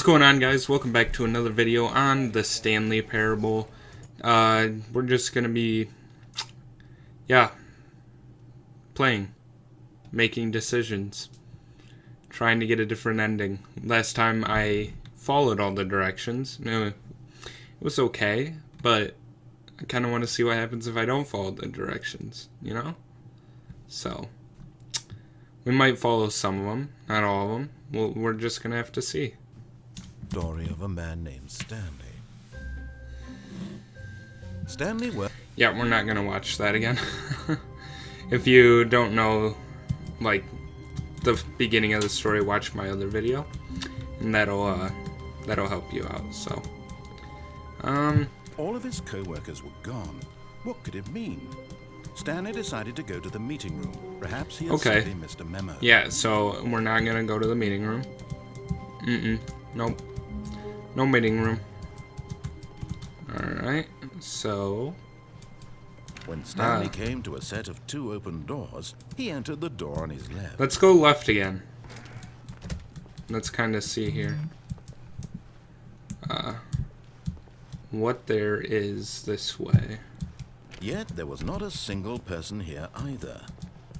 going on, guys? Welcome back to another video on the Stanley Parable. We're just gonna be, playing, making decisions, trying to get a different ending. Last time I followed all the directions. It was okay, but I kind of want to see what happens if I don't follow the directions, you know? So, we might follow some of them, not all of them. We're just gonna have to see. Story of a man named Stanley. Stanley Yeah, we're not gonna watch that again. If you don't know, like, the beginning of the story, watch my other video, and that'll help you out. So, all of his co-workers were gone. What could it mean? Stanley decided to go to the meeting room. Perhaps he had simply missed a memo. Yeah, so we're not gonna go to the meeting room. Nope. No meeting room. Alright, so... When Stanley came to a set of two open doors, he entered the door on his left. Let's go left again. Let's kind of see here. What there is this way. Yet there was not a single person here either.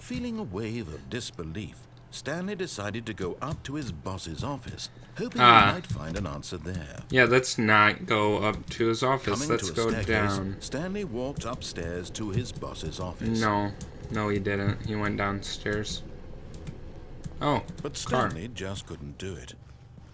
Feeling a wave of disbelief, Stanley decided to go up to his boss's office, hoping he might find an answer there. Yeah, let's not go up to his office. Let's go down. Stanley walked upstairs to his boss's office. No, he didn't. He went downstairs. Oh, but Stanley just couldn't do it.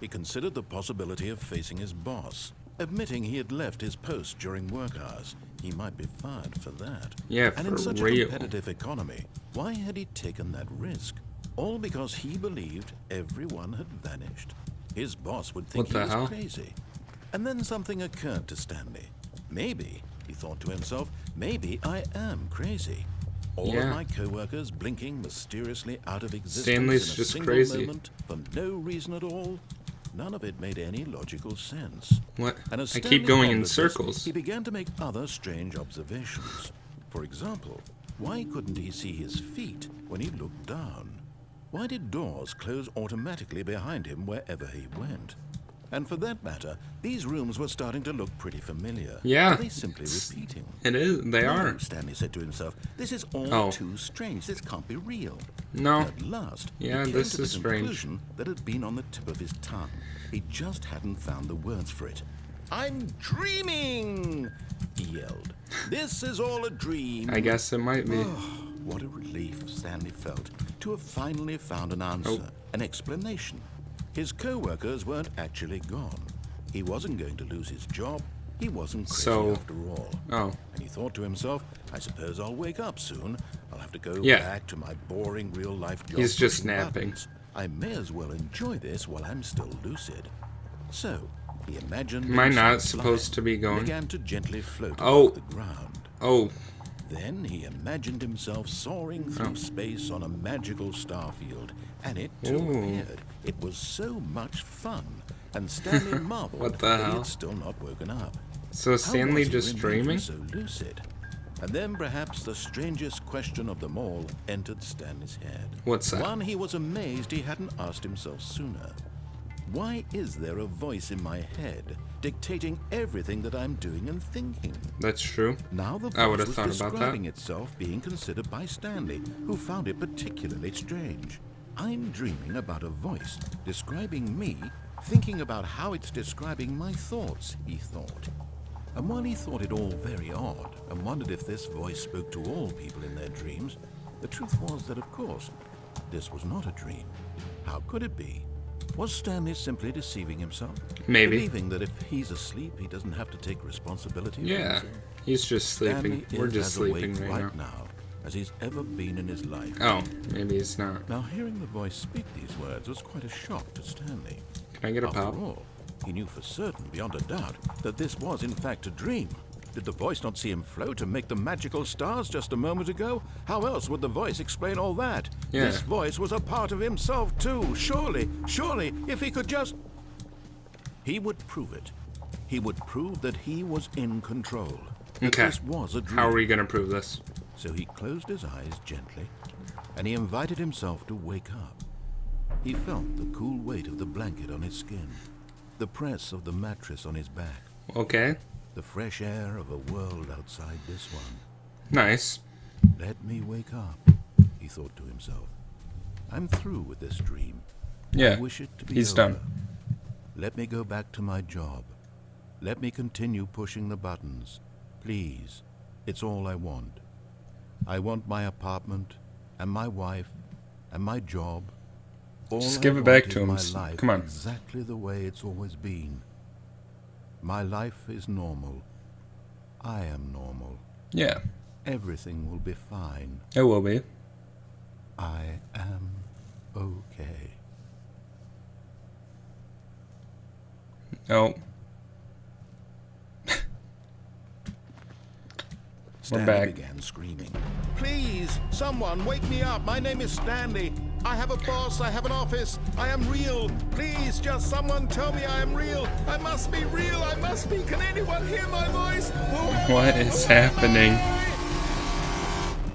He considered the possibility of facing his boss, admitting he had left his post during work hours. He might be fired for that. Yeah, and in such a competitive economy, why had he taken that risk? All because he believed everyone had vanished. His boss would think he was crazy. And then something occurred to Stanley. Maybe, he thought to himself, maybe I am crazy. All of my co-workers blinking mysteriously out of existence Stanley's in a just single crazy. moment for no reason at all. None of it made any logical sense. What? And as I keep going in this, circles. he began to make other strange observations. For example, why couldn't he see his feet when he looked down? Why did doors close automatically behind him wherever he went? And for that matter, these rooms were starting to look pretty familiar. Yeah. Are they simply repeating? It is. They are. Stanley said to himself, this is all too strange. This can't be real. No. At last, yeah, he came this to is the strange. conclusion that had been on the tip of his tongue. He just hadn't found the words for it. I'm dreaming! He yelled. This is all a dream. I guess it might be. What a relief Stanley felt to have finally found an answer, an explanation. His co-workers weren't actually gone. He wasn't going to lose his job. He wasn't crazy after all. And he thought to himself, I suppose I'll wake up soon. I'll have to go back to my boring real-life job. He's just napping. Buttons. I may as well enjoy this while I'm still lucid. So, he imagined... Am I not supposed to be going? Began to gently float off the ground. Then he imagined himself soaring through space on a magical starfield, and it too appeared. It was so much fun, and Stanley marveled that he had still not woken up. So Stanley just dreaming? So lucid. And then perhaps the strangest question of them all entered Stanley's head. What's that? One he was amazed he hadn't asked himself sooner. Why is there a voice in my head dictating everything that I'm doing and thinking? That's true. Now the I would voice have was thought about describing that. itself being considered by Stanley, who found it particularly strange. I'm dreaming about a voice describing me, thinking about how it's describing my thoughts, he thought. And while he thought it all very odd and wondered if this voice spoke to all people in their dreams, the truth was that, of course, this was not a dream. How could it be? Was Stanley simply deceiving himself? Maybe. Believing that if he's asleep, he doesn't have to take responsibility for Yeah, himself? he's just sleeping. We're just sleeping right now as he's ever been in his life. Maybe he's not. Now, hearing the voice speak these words was quite a shock to Stanley. Can I get a pop? After all, he knew for certain, beyond a doubt, that this was in fact a dream. Did the voice not see him float and make the magical stars just a moment ago? How else would the voice explain all that? Yeah. This voice was a part of himself too. Surely, if he could just... He would prove it. He would prove that he was in control. That this was a dream. How are we going to prove this? So he closed his eyes gently, and he invited himself to wake up. He felt the cool weight of the blanket on his skin. the press of the mattress on his back, Okay. the fresh air of a world outside this one. Nice. Let me wake up, he thought to himself. I'm through with this dream. Yeah. I wish it to be He's over. done. Let me go back to my job. Let me continue pushing the buttons. Please. It's all I want. I want my apartment, and my wife, and my job. All Just I give it want back is to him. my life Come on. exactly the way it's always been. My life is normal. I am normal. Yeah. Everything will be fine. It will be. I am okay. Oh. Stanley back. began screaming. Please, someone, wake me up. My name is Stanley. I have a boss. I have an office. I am real. Please, just someone tell me I am real. I must be real. I must be. Can anyone hear my voice? What is happening?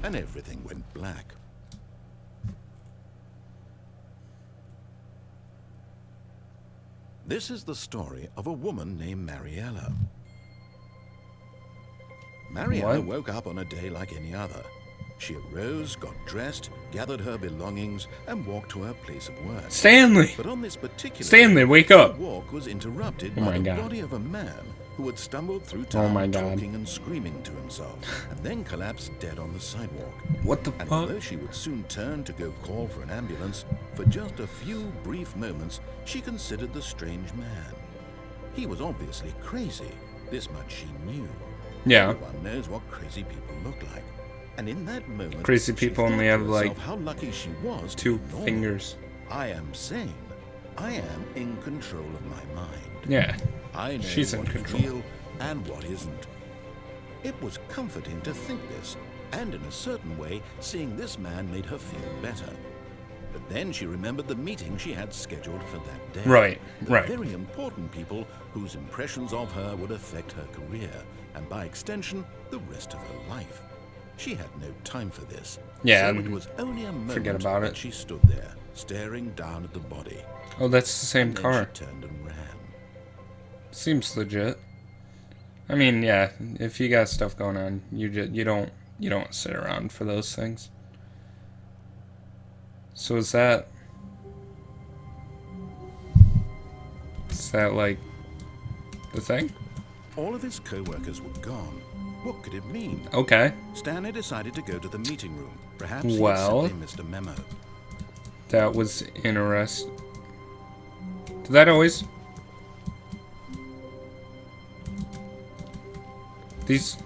And everything went black. This is the story of a woman named Mariella. Mariella woke up on a day like any other. She arose, got dressed, gathered her belongings, and walked to her place of work. Stanley! But on this particular Stanley, day, wake up! the walk was interrupted Oh by my the God. body of a man who had stumbled through Oh my town God. talking and screaming to himself, and then collapsed dead on the sidewalk. What the And fuck? although she would soon turn to go call for an ambulance, for just a few brief moments, she considered the strange man. He was obviously crazy. This much she knew. Yeah. Everyone knows what crazy people look like. And in that moment, Crazy she people thought only to have, herself like, how lucky she was to 2 be normal. fingers. I am sane. I am in control of my mind. Yeah. I know She's in what is control. real and what isn't. It was comforting to think this, and in a certain way, seeing this man made her feel better. But then she remembered the meeting she had scheduled for that day. Right, The right. very important people whose impressions of her would affect her career, and by extension, the rest of her life. She had no time for this. Yeah, So it was only a moment forget about that it. she stood there, staring down at the body. Oh, that's the same And then car. she turned and ran. Seems legit. I mean, yeah, if you got stuff going on, you don't sit around for those things. So is that like the thing? All of his co-workers were gone. What could it mean? Okay. Stanley decided to go to the meeting room. Perhaps he Well, simply missed a memo. that was interesting. Did that always? These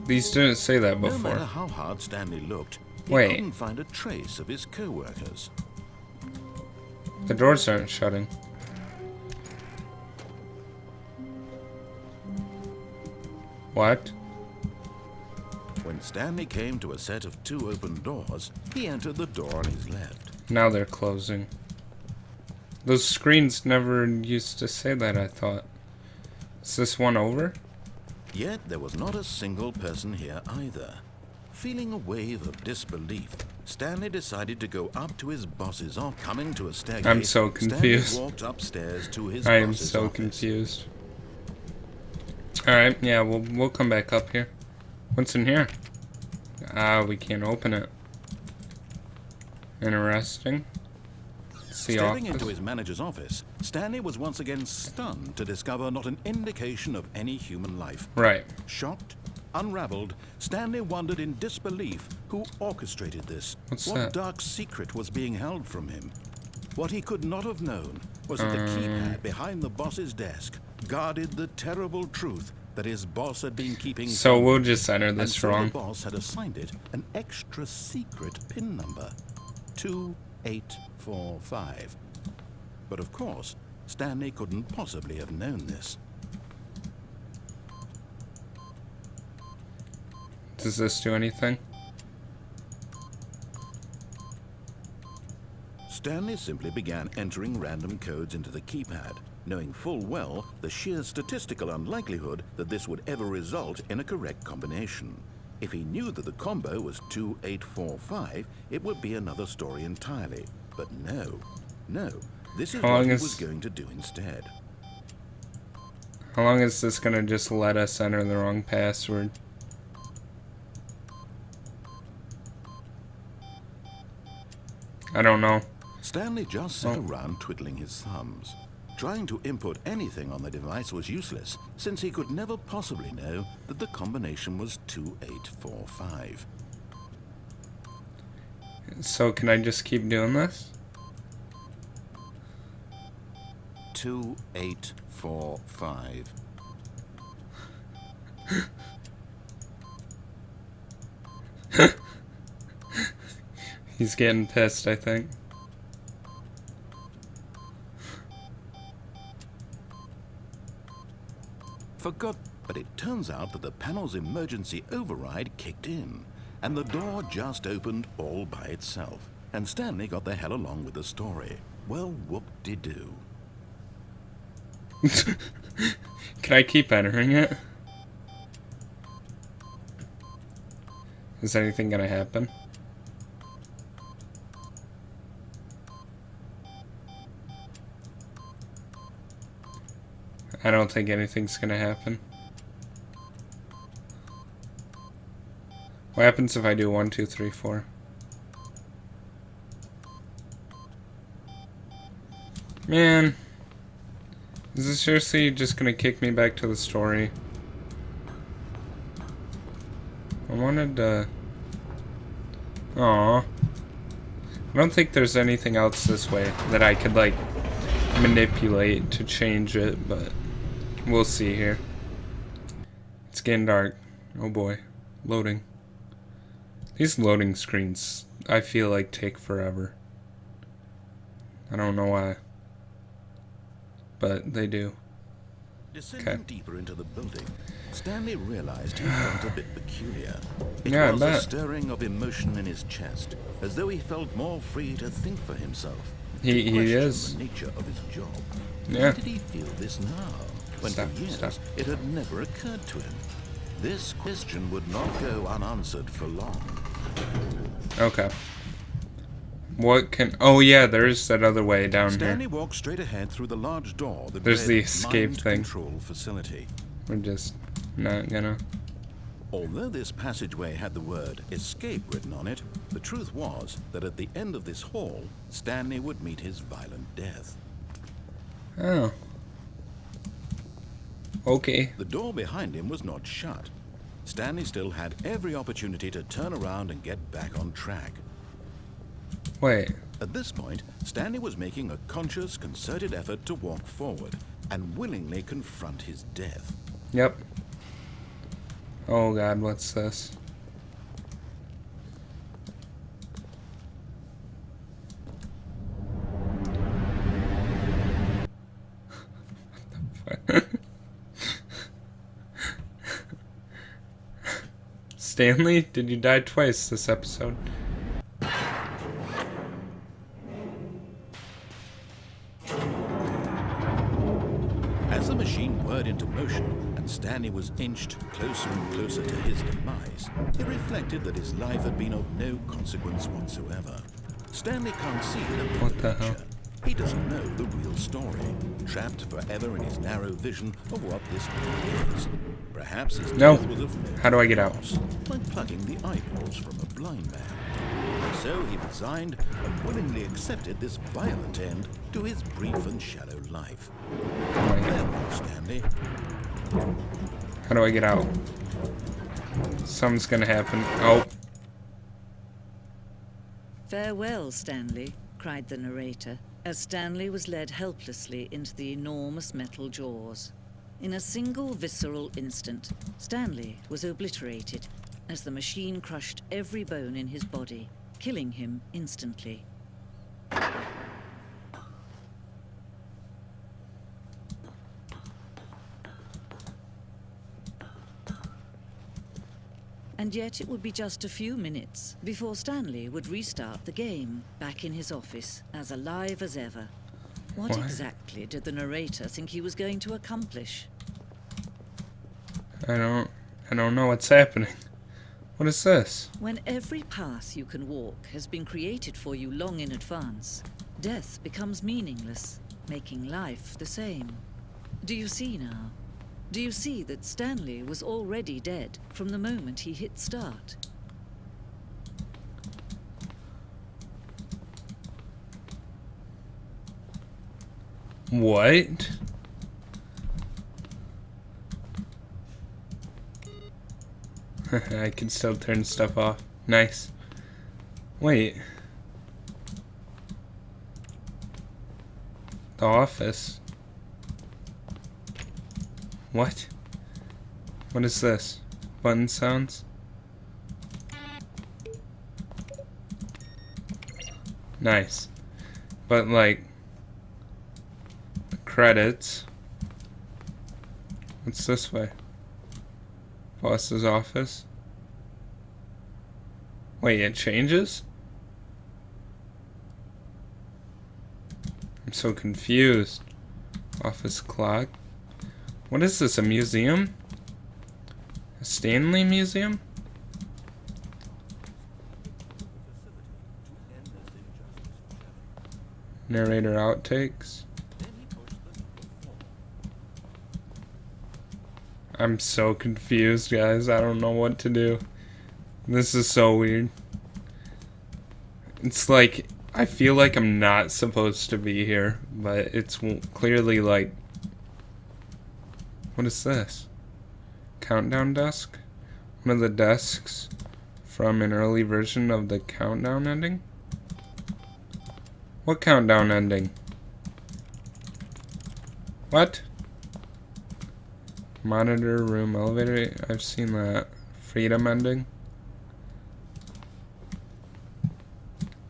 didn't say that No matter before. how hard Stanley looked, he Wait. couldn't find a trace of his co-workers. The doors aren't shutting. What? When Stanley came to a set of 2 open doors, he entered the door on his left. Now they're closing. Those screens never used to say that, I thought. Is this one over? Yet there was not a single person here either. Feeling a wave of disbelief, Stanley decided to go up to his boss's office. Coming to a staircase, I'm so confused. Stanley walked upstairs to his I am boss's so office. confused. Alright, yeah, we'll come back up here. What's in here? Ah, we can't open it. Interesting. See Stepping office. into his manager's office, Stanley was once again stunned to discover not an indication of any human life. Right. Shocked, unraveled, Stanley wondered in disbelief who orchestrated this. What's what that? dark secret was being held from him? What he could not have known was that the keypad behind the boss's desk guarded the terrible truth that his boss had been keeping. So from we'll him. just enter And this so wrong. the boss had assigned it an extra secret PIN number, 2845. But of course, Stanley couldn't possibly have known this. Does this do anything? Stanley simply began entering random codes into the keypad, knowing full well the sheer statistical unlikelihood that this would ever result in a correct combination. If he knew that the combo was 2845, it would be another story entirely. But no, this is How what long he is- was going to do instead. How long is this gonna just let us enter the wrong password? I don't know. Stanley just sat around twiddling his thumbs. Trying to input anything on the device was useless, since he could never possibly know that the combination was 2845. So can I just keep doing this? 2845. He's getting pissed, I think. But it turns out that the panel's emergency override kicked in, and the door just opened all by itself. And Stanley got the hell along with the story. Well, whoop-de-doo. Can I keep entering it? Is anything gonna happen? I don't think anything's gonna happen. What happens if I do 1, 2, 3, 4? Man, is this seriously just gonna kick me back to the story? I wanted to... Aww. I don't think there's anything else this way that I could, like, manipulate to change it, but we'll see here. It's getting dark. Oh boy. Loading. These loading screens, I feel like, take forever. I don't know why. But they do. Descending deeper into the building, Stanley realized he felt a bit peculiar. It Yeah, was I a bet. stirring of emotion in his chest, as though he felt more free to think for himself. He to question is. the nature of his job. Yeah. Why did he feel this now, when Stop, for years stop. it had never occurred to him? This question would not go unanswered for long. Okay. What can... Oh yeah, there is that other way down Stanley here. walked straight ahead through the large door that There's read the escape Mind thing. Control Facility. We're just not gonna... Although this passageway had the word escape written on it, the truth was that at the end of this hall, Stanley would meet his violent death. Oh. Okay. The door behind him was not shut. Stanley still had every opportunity to turn around and get back on track. Wait. At this point, Stanley was making a conscious, concerted effort to walk forward and willingly confront his death. Yep. Oh god, what's this? Stanley, did you die twice this episode? As the machine whirred into motion and Stanley was inched closer and closer to his demise, he reflected that his life had been of no consequence whatsoever. Stanley can't see the bigger What the hell? picture. He doesn't know the real story, trapped forever in his narrow vision of what this world is. Perhaps his No. death was of no How do I get out? loss, like plucking the eyeballs from a blind man. So he resigned and willingly accepted this violent end to his brief and shallow life. Oh my god. Farewell, Stanley. How do I get out? Something's gonna happen. Oh. "Farewell, Stanley," cried the narrator, as Stanley was led helplessly into the enormous metal jaws. In a single visceral instant, Stanley was obliterated as the machine crushed every bone in his body, killing him instantly. And yet it would be just a few minutes before Stanley would restart the game, back in his office, as alive as ever. What exactly did the narrator think he was going to accomplish? I don't know what's happening. What is this? When every path you can walk has been created for you long in advance, death becomes meaningless, making life the same. Do you see now? Do you see that Stanley was already dead from the moment he hit start? What? I can still turn stuff off. Nice. Wait. The office. What? What is this? Button sounds? Nice. But like credits. What's this way? Boss's office. Wait, it changes? I'm so confused. Office clock. What is this, a museum? A Stanley museum? Narrator outtakes. I'm so confused, guys. I don't know what to do. This is so weird. It's like, I feel like I'm not supposed to be here, but it's clearly like... What is this? Countdown desk? One of the desks from an early version of the countdown ending? What countdown ending? What? Monitor room elevator. I've seen that. Freedom ending.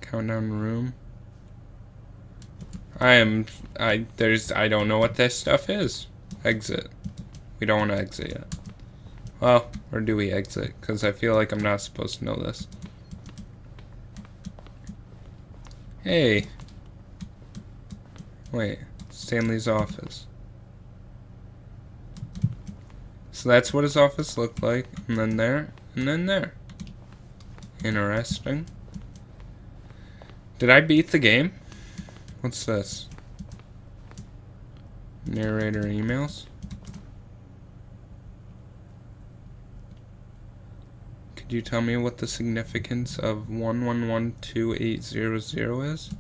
Countdown room. I don't know what this stuff is. Exit. We don't want to exit yet. Well, or do we exit? Because I feel like I'm not supposed to know this. Hey. Wait. Stanley's office. So that's what his office looked like. And then there. And then there. Interesting. Did I beat the game? What's this? Narrator emails. Could you tell me what the significance of 1112800 is?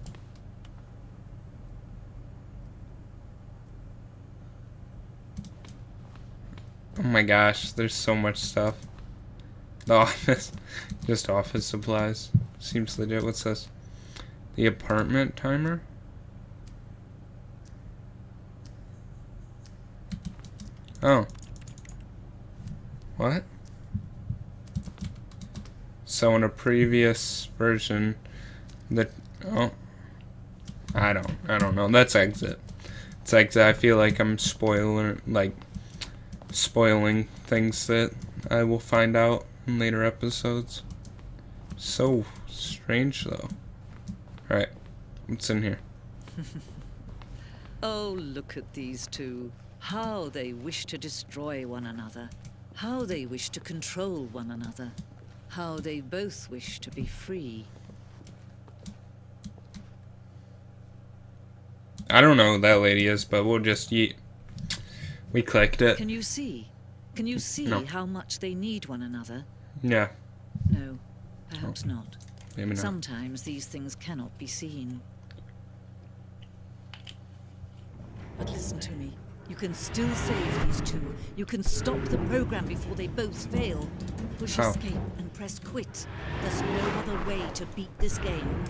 Oh my gosh, there's so much stuff. The office. Just office supplies. Seems legit. What's this? The apartment timer? Oh. What? So in a previous version, oh, I don't know. That's exit. It's exit. I feel like I'm spoiling things that I will find out in later episodes. So strange though. Alright, what's in here? Oh, look at these two. How they wish to destroy one another. How they wish to control one another. How they both wish to be free. I don't know who that lady is, but we'll just eat. We clicked it. Can you see? Can you see No. how much they need one another? Yeah. No, perhaps not. Maybe not. Sometimes these things cannot be seen. But listen to me. You can still save these two. You can stop the program before they both fail. Push How? escape and press quit. There's no other way to beat this game.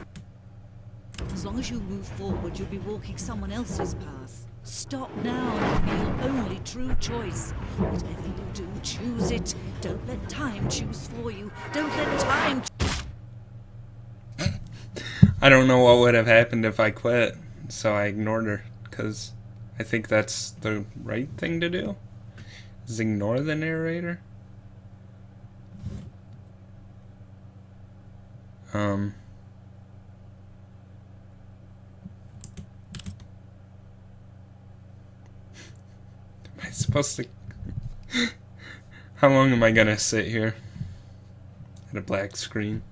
As long as you move forward, you'll be walking someone else's path. Stop now and it'll be your only true choice. Whatever you do, choose it. Don't let time choose for you. Don't let time I don't know what would have happened if I quit, so I ignored her, because I think that's the right thing to do, is ignore the narrator. Am I supposed to... How long am I gonna sit here at a black screen?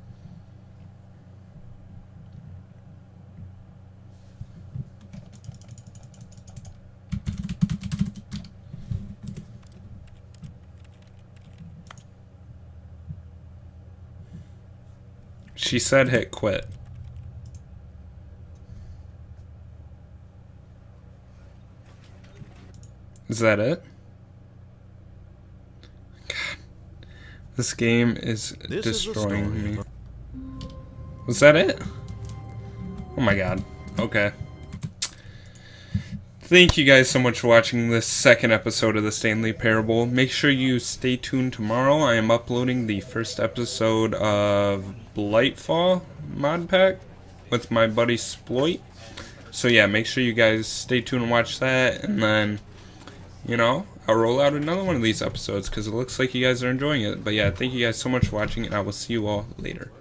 She said hit quit. Is that it? God. This game is destroying me. Was that it? Oh my god. Okay. Thank you guys so much for watching this second episode of the Stanley Parable. Make sure you stay tuned tomorrow. I am uploading the first episode of Blightfall mod pack with my buddy Sploit. So yeah, make sure you guys stay tuned and watch that, and then, you know, I'll roll out another one of these episodes because it looks like you guys are enjoying it. But yeah, thank you guys so much for watching, and I will see you all later.